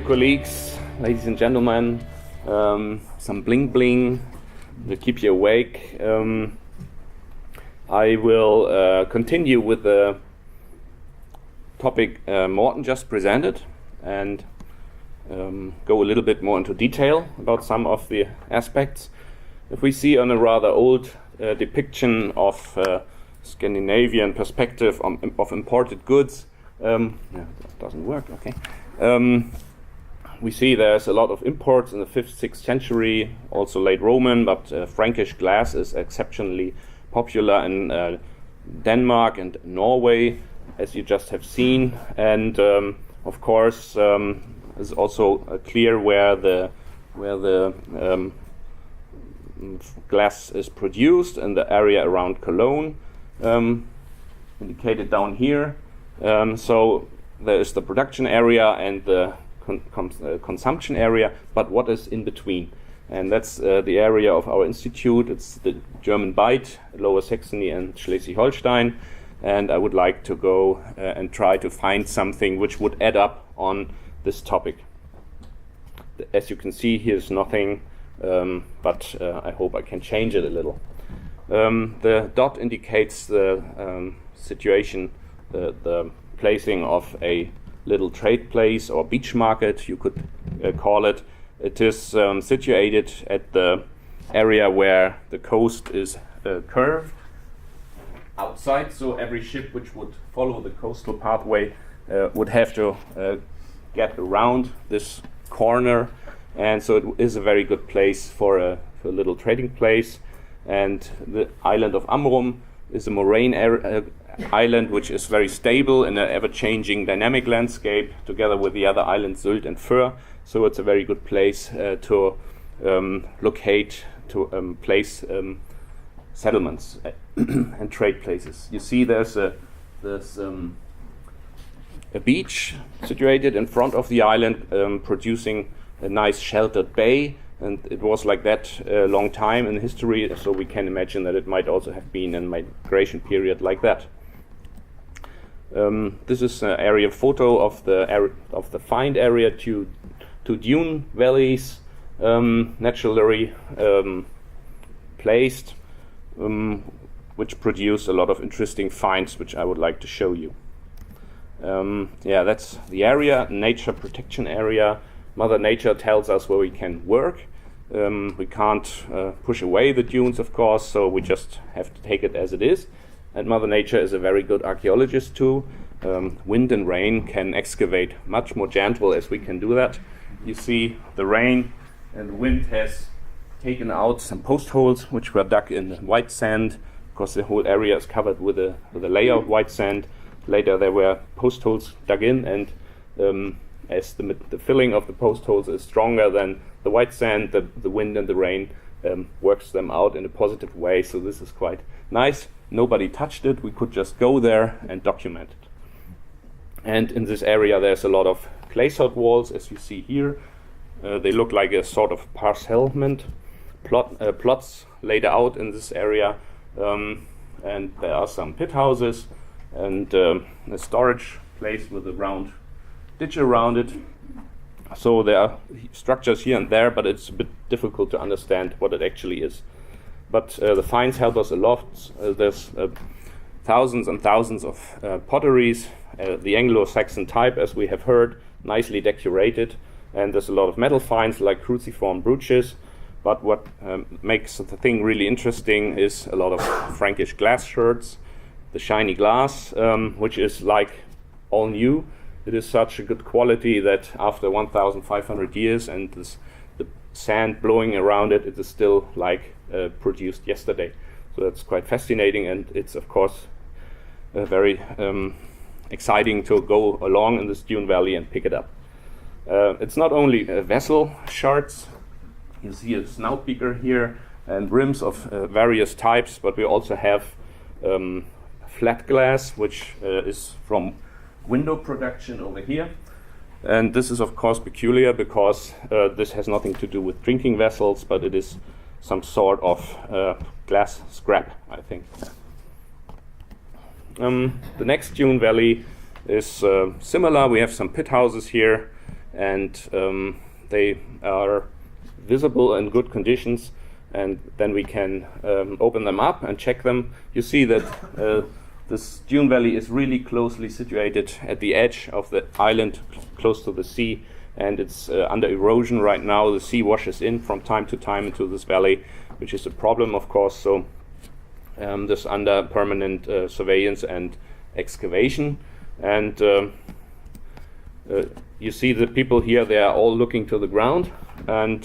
colleagues, ladies and gentlemen, some bling bling to keep you awake. I will continue with the topic Morten just presented and go a little bit more into detail about some of the aspects. If we see on a rather old depiction of Scandinavian perspective of imported goods, that doesn't work, okay. We see there's a lot of imports in the 5th, 6th century, also late Roman, but Frankish glass is exceptionally popular in Denmark and Norway, as you just have seen. And of course, it's also clear where the glass is produced in the area around Cologne, indicated down here. So there is the production area and the consumption area, but what is in between? And that's the area of our institute. It's the German Bight, Lower Saxony and Schleswig-Holstein, and I would like to go and try to find something which would add up on this topic. As you can see, here's nothing, but I hope I can change it a little. The dot indicates the situation, the placing of a little trade place or beach market, you could call it. It is situated at the area where the coast is curved outside, so every ship which would follow the coastal pathway would have to get around this corner, and so it is a very good place for a little trading place. And the island of Amrum is a moraine island which is very stable in an ever-changing dynamic landscape, together with the other islands Sylt and Föhr. So it's a very good place to locate, to place settlements and trade places. You see there's a beach situated in front of the island, producing a nice sheltered bay. And it was like that a long time in history, so we can imagine that it might also have been a migration period like that. This is an area photo of the find area to dune valleys, naturally placed, which produce a lot of interesting finds, which I would like to show you. That's the area, nature protection area. Mother Nature tells us where we can work. We can't push away the dunes, of course, so we just have to take it as it is. And Mother Nature is a very good archaeologist too. Wind and rain can excavate much more gentle as we can do that. You see the rain and the wind has taken out some post holes which were dug in white sand, because the whole area is covered with a layer of white sand. Later there were post holes dug in, and as the filling of the post holes is stronger than the white sand, the wind and the rain works them out in a positive way. So this is quite nice. Nobody touched it. We could just go there and document it. And in this area there's a lot of clay sod walls, as you see here. They look like a sort of parcelment plots laid out in this area. And there are some pithouses and a storage place with a round ditch around it. So there are structures here and there, but it's a bit difficult to understand what it actually is. But the finds help us a lot. There's thousands and thousands of potteries, the Anglo-Saxon type, as we have heard, nicely decorated. And there's a lot of metal finds like cruciform brooches. But what makes the thing really interesting is a lot of Frankish glass sherds, the shiny glass, which is like all new. It is such a good quality that after 1,500 years and the sand blowing around it, it is still like produced yesterday. So that's quite fascinating, and it's of course very exciting to go along in this dune valley and pick it up. It's not only vessel shards. You see a snout beaker here and rims of various types, but we also have flat glass, which is from window production over here. And this is of course peculiar because this has nothing to do with drinking vessels, but it is some sort of glass scrap, I think. The next dune valley is similar. We have some pit houses here, and they are visible in good conditions, and then we can open them up and check them. You see that this dune valley is really closely situated at the edge of the island, close to the sea, and it's under erosion right now. The sea washes in from time to time into this valley, which is a problem, of course. So this under permanent surveillance and excavation. And you see the people here, they are all looking to the ground, and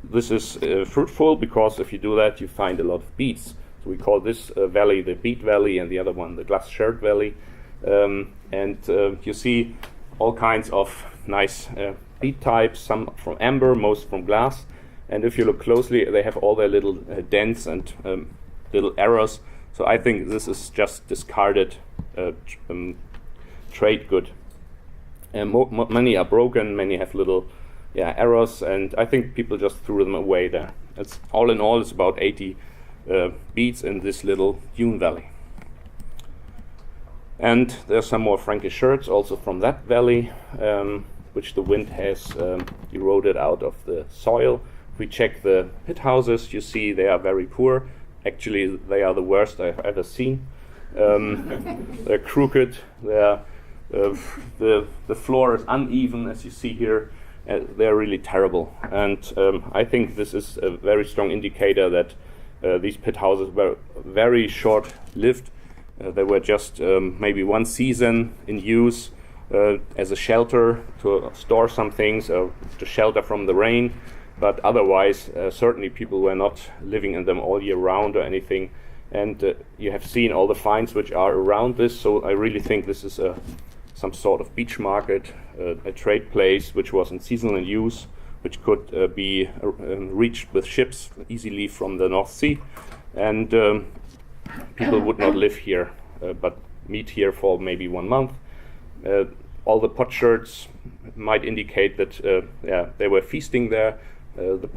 this is fruitful, because if you do that you find a lot of beets. So we call this valley the Beet Valley, and the other one the Glass Shirt Valley. And you see all kinds of nice beet types, some from amber, most from glass. And if you look closely, they have all their little dents and little errors. So I think this is just discarded trade good. And many are broken, many have little errors, and I think people just threw them away there. It's all in all, it's about 80 beets in this little dune valley. And there's some more Frankish shirts also from that valley, which the wind has eroded out of the soil. If we check the Pithouses, you see they are very poor. Actually, they are the worst I've ever seen. They're crooked. The floor is uneven, as you see here. They're really terrible. And I think this is a very strong indicator that these Pithouses were very short-lived. They were just maybe one season in use as a shelter to store some things, or to shelter from the rain. But otherwise, certainly people were not living in them all year round or anything. And you have seen all the finds which are around this, so I really think this is some sort of beach market, a trade place which was in seasonal use, which could be reached with ships easily from the North Sea. And people would not live here, but meet here for maybe 1 month. All the potsherds might indicate that they were feasting there. The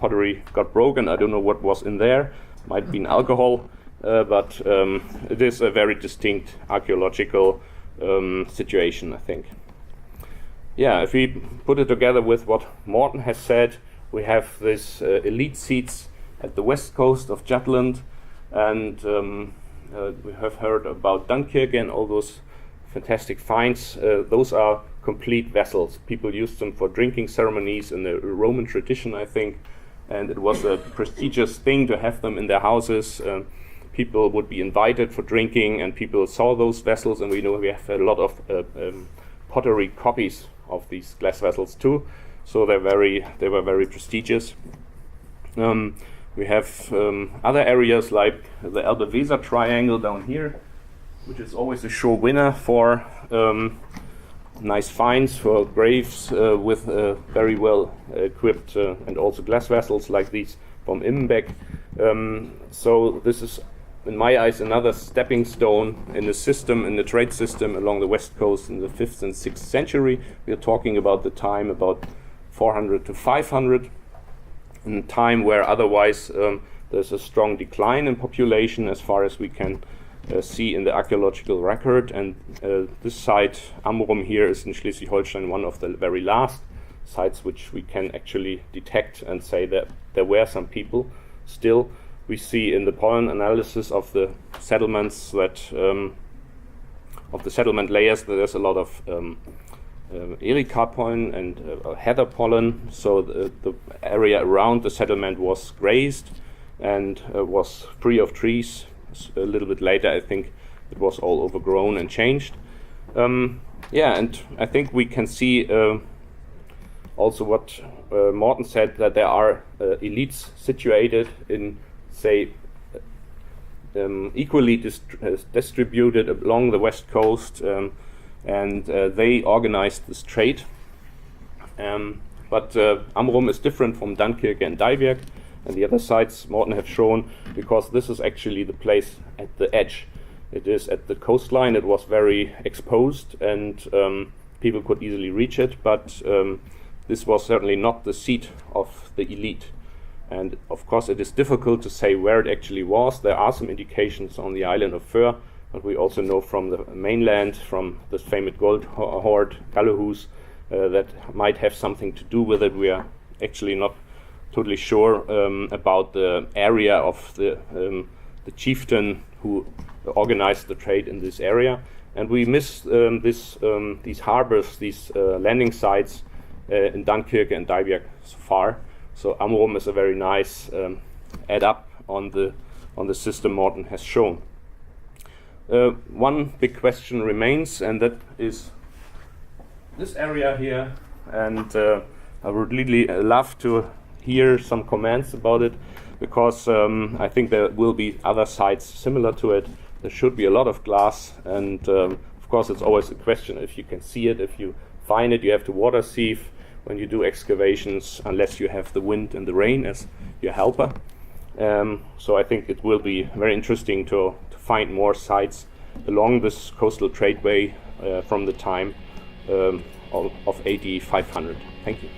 pottery got broken. I don't know what was in there. Might be alcohol, but it is a very distinct archaeological situation, I think. Yeah, if we put it together with what Morten has said, we have this elite seats at the west coast of Jutland, and we have heard about Dankirke and all those fantastic finds. Those are complete vessels. People used them for drinking ceremonies in the Roman tradition, I think, and it was a prestigious thing to have them in their houses. People would be invited for drinking, and people saw those vessels, and we know we have a lot of pottery copies of these glass vessels too. So they were very prestigious. We have other areas like the Elbe-Weser triangle down here, which is always a sure winner for nice finds, for graves with very well equipped and also glass vessels like these from Immenbeck. So this is, in my eyes, another stepping stone in the system, in the trade system along the west coast in the 5th and 6th century. We are talking about the time about 400 to 500, in a time where otherwise there's a strong decline in population, as far as we can see in the archaeological record. And this site, Amrum here, is in Schleswig-Holstein one of the very last sites which we can actually detect and say that there were some people still. We see in the pollen analysis of the settlements that of the settlement layers that there's a lot of erica pollen and heather pollen. So the area around the settlement was grazed and was free of trees. A little bit later, I think it was all overgrown and changed. And I think we can see also what Morten said, that there are elites situated in, say, equally distributed along the west coast, and they organized this trade. But Amrum is different from Dankirke and Dejbjerg and the other sites Morten have shown, because this is actually the place at the edge. It is at the coastline. It was very exposed, and people could easily reach it, but this was certainly not the seat of the elite. And of course it is difficult to say where it actually was. There are some indications on the island of Föhr, but we also know from the mainland, from the famous gold hoard Galehus, that might have something to do with it. We are actually not totally sure about the area of the chieftain who organized the trade in this area, and we miss these harbors, these landing sites in Dankirke and Dejbjerg so far. So Amrum is a very nice add up on the system Morten has shown. One big question remains, and that is this area here, and I would really love to hear some comments about it, because I think there will be other sites similar to it. There should be a lot of glass, and of course it's always a question if you can see it. If you find it, you have to water sieve when you do excavations, unless you have the wind and the rain as your helper. So I think it will be very interesting to find more sites along this coastal tradeway from the time of AD 500. Thank you.